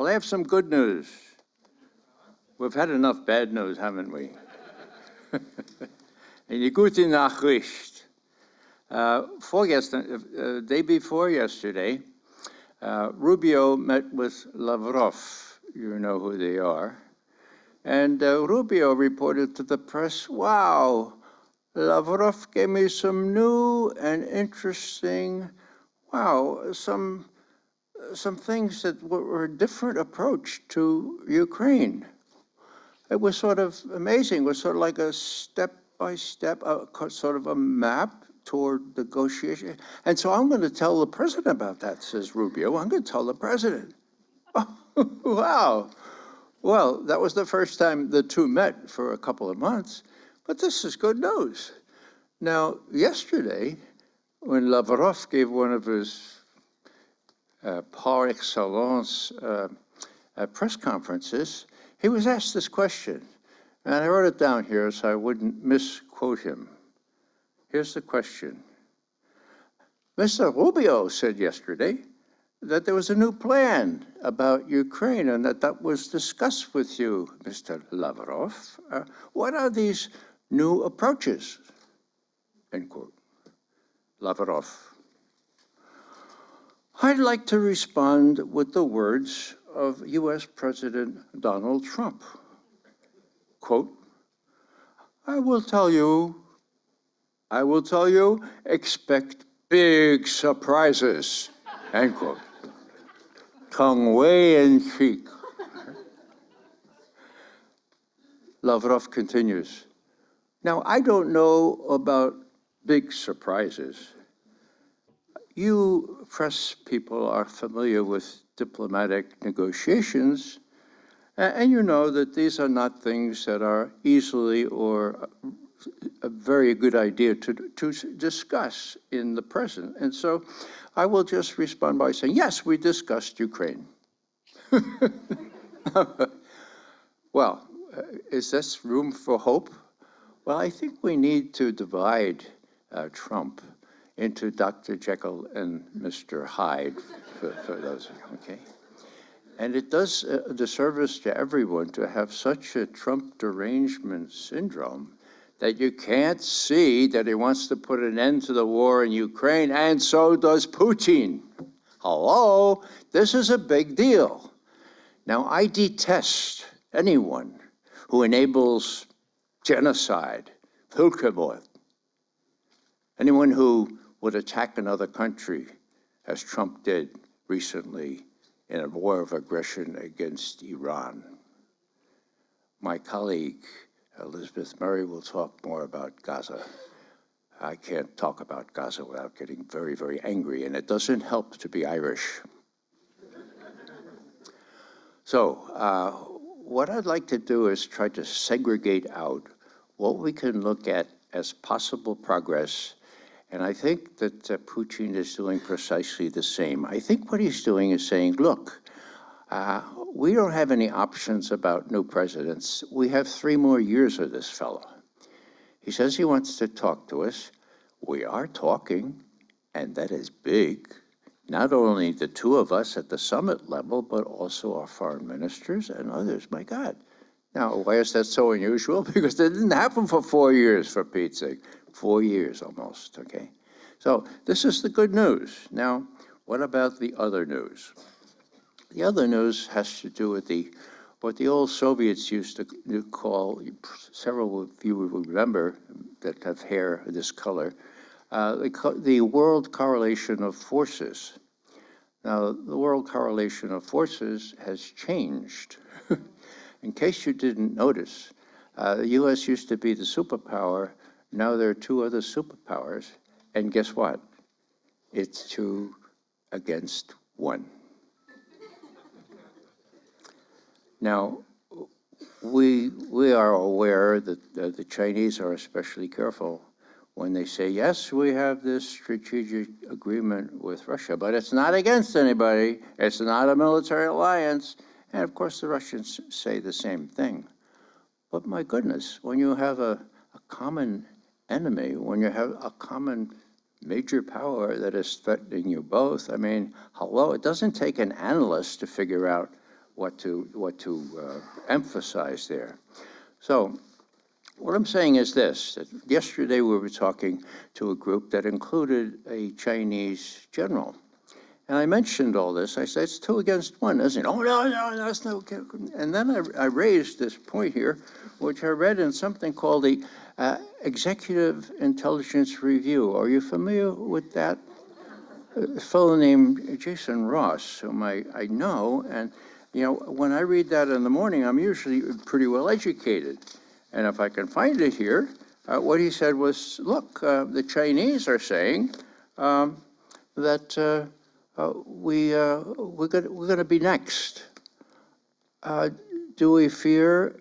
Well, I have some good news. We've had enough bad news, haven't we? And die gute Nachricht. Day before yesterday, Rubio met with Lavrov. You know who they are. And Rubio reported to the press, wow, Lavrov gave me some new and interesting, some things that were a different approach to Ukraine. It was sort of amazing. It was sort of like a step-by-step, sort of a map toward negotiation. And so I'm going to tell the president about that, says Rubio. I'm going to tell the president. Wow. Well, that was the first time the two met for a couple of months, but this is good news. Now, yesterday, when Lavrov gave one of his par excellence press conferences, he was asked this question, and I wrote it down here so I wouldn't misquote him. Here's the question. Mr. Rubio said yesterday that there was a new plan about Ukraine and that was discussed with you, Mr. Lavrov. What are these new approaches? End quote. Lavrov. I'd like to respond with the words of US President Donald Trump. Quote, I will tell you, expect big surprises, end quote. Tongue way in cheek. Lavrov continues. Now, I don't know about big surprises. You press people are familiar with diplomatic negotiations, and you know that these are not things that are easily or a very good idea to discuss in the present. And so I will just respond by saying, yes, we discussed Ukraine. Well, is this room for hope? Well, I think we need to divide Trump into Dr. Jekyll and Mr. Hyde for those, okay? And it does a disservice to everyone to have such a Trump derangement syndrome that you can't see that he wants to put an end to the war in Ukraine, and so does Putin. Hello, this is a big deal. Now, I detest anyone who enables genocide, Völkermord, anyone who would attack another country, as Trump did recently in a war of aggression against Iran. My colleague, Elizabeth Murray, will talk more about Gaza. I can't talk about Gaza without getting very, very angry, and it doesn't help to be Irish. So what I'd like to do is try to segregate out what we can look at as possible progress. And I think that Putin is doing precisely the same. I think what he's doing is saying, look, we don't have any options about new presidents. We have 3 more years of this fellow. He says he wants to talk to us. We are talking, and that is big. Not only the 2 of us at the summit level, but also our foreign ministers and others. My God. Now, why is that so unusual? Because it didn't happen for 4 years, for Pete's sake. 4 years almost, okay? So this is the good news. Now, what about the other news? The other news has to do with what the old Soviets used to call, several of you will remember that have hair this color, the world correlation of forces. Now, the world correlation of forces has changed. In case you didn't notice, the US used to be the superpower. Now there are 2 other superpowers, and guess what? It's 2 against 1. Now, we are aware that the Chinese are especially careful when they say, yes, we have this strategic agreement with Russia, but it's not against anybody. It's not a military alliance. And of course, the Russians say the same thing. But my goodness, when you have a common enemy, when you have a common major power that is threatening you both, I mean, hello, it doesn't take an analyst to figure out what to emphasize there. So what I'm saying is this, that yesterday we were talking to a group that included a Chinese general. And I mentioned all this. I said, it's 2 against 1, isn't it? Oh, no, that's no. And then I raised this point here, which I read in something called the Executive Intelligence Review. Are you familiar with that? A fellow named Jason Ross, whom I know. And, you know, when I read that in the morning, I'm usually pretty well educated. And if I can find it here, what he said was, look, the Chinese are saying that we're going to be next. Do we fear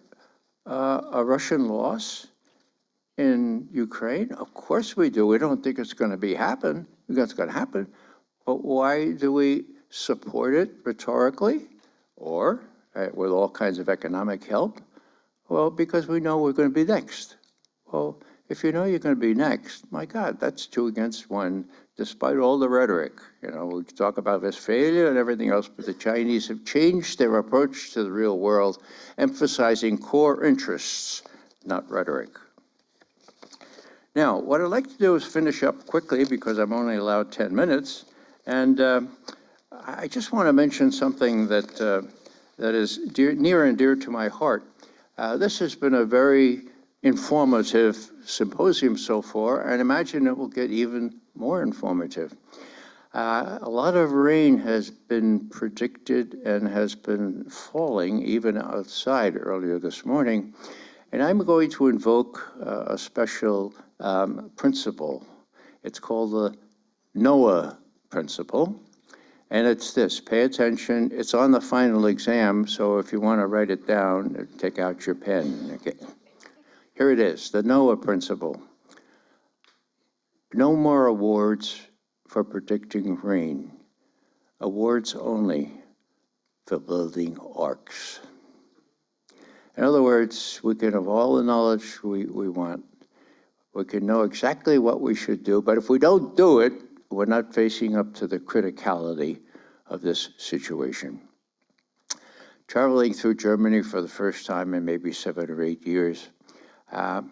a Russian loss in Ukraine? Of course we do. We don't think it's going to happen. It's going to happen. But why do we support it rhetorically or with all kinds of economic help? Well, because we know we're going to be next. Well, if you know you're going to be next, my God, that's 2 against 1, despite all the rhetoric. You know, we talk about Westphalia and everything else, but the Chinese have changed their approach to the real world, emphasizing core interests, not rhetoric. Now, what I'd like to do is finish up quickly because I'm only allowed 10 minutes. And I just want to mention something that is near and dear to my heart. This has been a very informative symposium so far, and imagine it will get even more informative. A lot of rain has been predicted and has been falling even outside earlier this morning, and I'm going to invoke a special principle. It's called the Noah principle. And it's this, pay attention. It's on the final exam, so if you want to write it down, take out your pen. Okay. Here it is, the Noah principle. No more awards for predicting rain. Awards only for building arks. In other words, we can have all the knowledge we want. We can know exactly what we should do, but if we don't do it, we're not facing up to the criticality of this situation. Traveling through Germany for the first time in maybe 7 or 8 years, I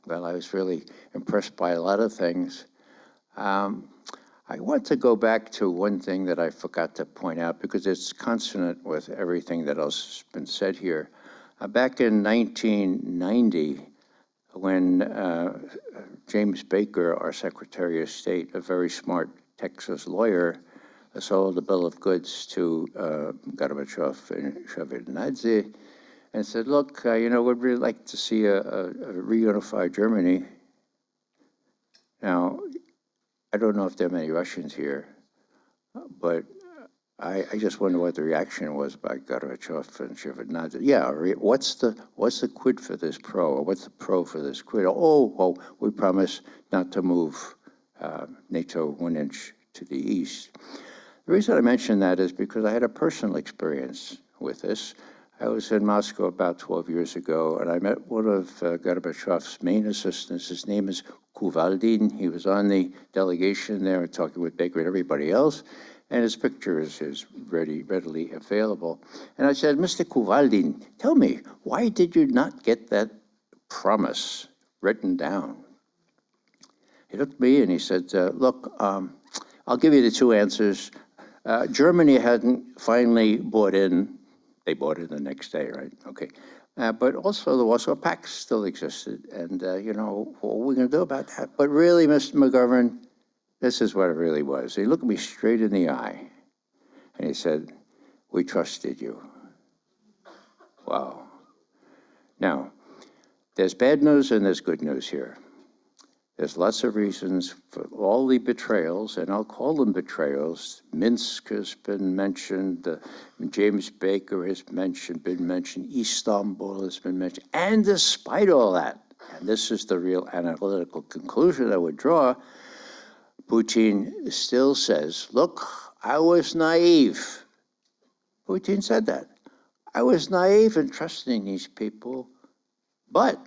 was really impressed by a lot of things. I want to go back to one thing that I forgot to point out because it's consonant with everything that else has been said here. Back in 1990, when James Baker, our Secretary of State, a very smart Texas lawyer, sold a bill of goods to Gorbachev and Shevardnadze and said, look, we'd really like to see a reunified Germany. Now, I don't know if there are many Russians here, but I just wonder what the reaction was by Gorbachev and Shevardnadze. Yeah, what's the quid for this pro, or what's the pro for this quid? Oh, well, we promise not to move NATO 1 inch to the east. The reason I mention that is because I had a personal experience with this. I was in Moscow about 12 years ago, and I met one of Gorbachev's main assistants. His name is Kuvaldin. He was on the delegation there talking with Baker and everybody else, and his picture is readily available. And I said, Mr. Kuvaldin, tell me, why did you not get that promise written down? He looked at me and he said, look, I'll give you the 2 answers. Germany hadn't finally bought in. They bought it the next day, right? Okay. But also the Warsaw Pact still existed. And, what are we going to do about that? But really, Mr. McGovern, this is what it really was. He looked me straight in the eye and he said, we trusted you. Wow. Now, there's bad news and there's good news here. There's lots of reasons for all the betrayals, and I'll call them betrayals. Minsk has been mentioned, James Baker has been mentioned, Istanbul has been mentioned, and despite all that, and this is the real analytical conclusion I would draw, Putin still says, look, I was naive. Putin said that. I was naive in trusting these people, but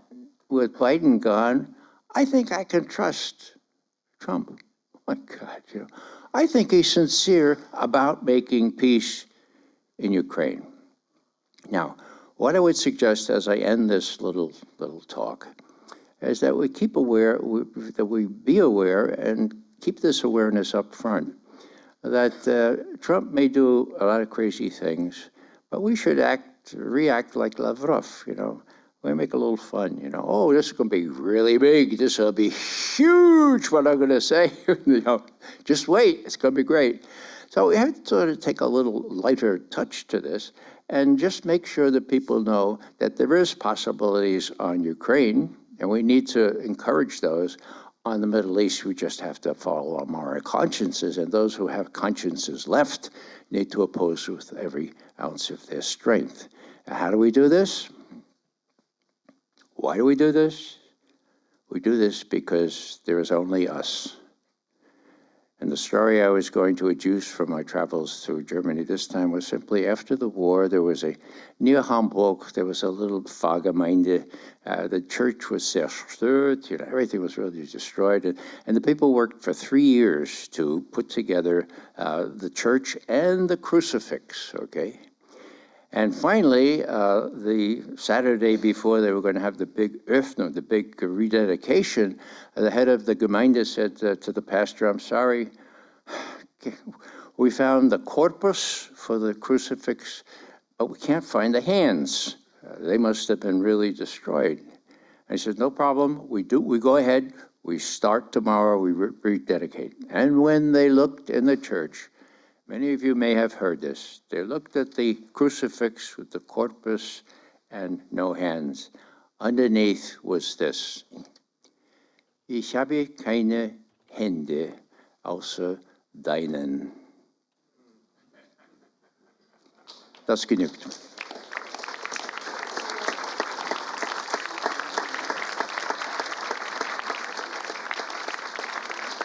with Biden gone, I think I can trust Trump. Oh my God, I think he's sincere about making peace in Ukraine. Now, what I would suggest as I end this little talk is that we keep aware, that we be aware and keep this awareness up front, that Trump may do a lot of crazy things, but we should react like Lavrov, you know. We make a little fun, you know. Oh, this is going to be really big. This will be huge, what I'm going to say. You know, just wait. It's going to be great. So we have to sort of take a little lighter touch to this and just make sure that people know that there is possibilities on Ukraine, and we need to encourage those. On the Middle East, we just have to follow our moral consciences, and those who have consciences left need to oppose with every ounce of their strength. How do we do this? Why do we do this? We do this because there is only us. And the story I was going to adduce from my travels through Germany this time was simply after the war, there was near Hamburg, there was a little Pfarrgemeinde. The church was zerstört, you know, everything was really destroyed. And the people worked for 3 years to put together the church and the crucifix, okay? And finally, the Saturday before they were going to have the big Öffnung, the big rededication, the head of the Gemeinde said to the pastor, I'm sorry, we found the corpus for the crucifix, but we can't find the hands. They must have been really destroyed. I said, no problem, we go ahead, we start tomorrow, we rededicate. And when they looked in the church, many of you may have heard this. They looked at the crucifix with the corpus and no hands. Underneath was this: Ich habe keine Hände außer deinen. Das genügt.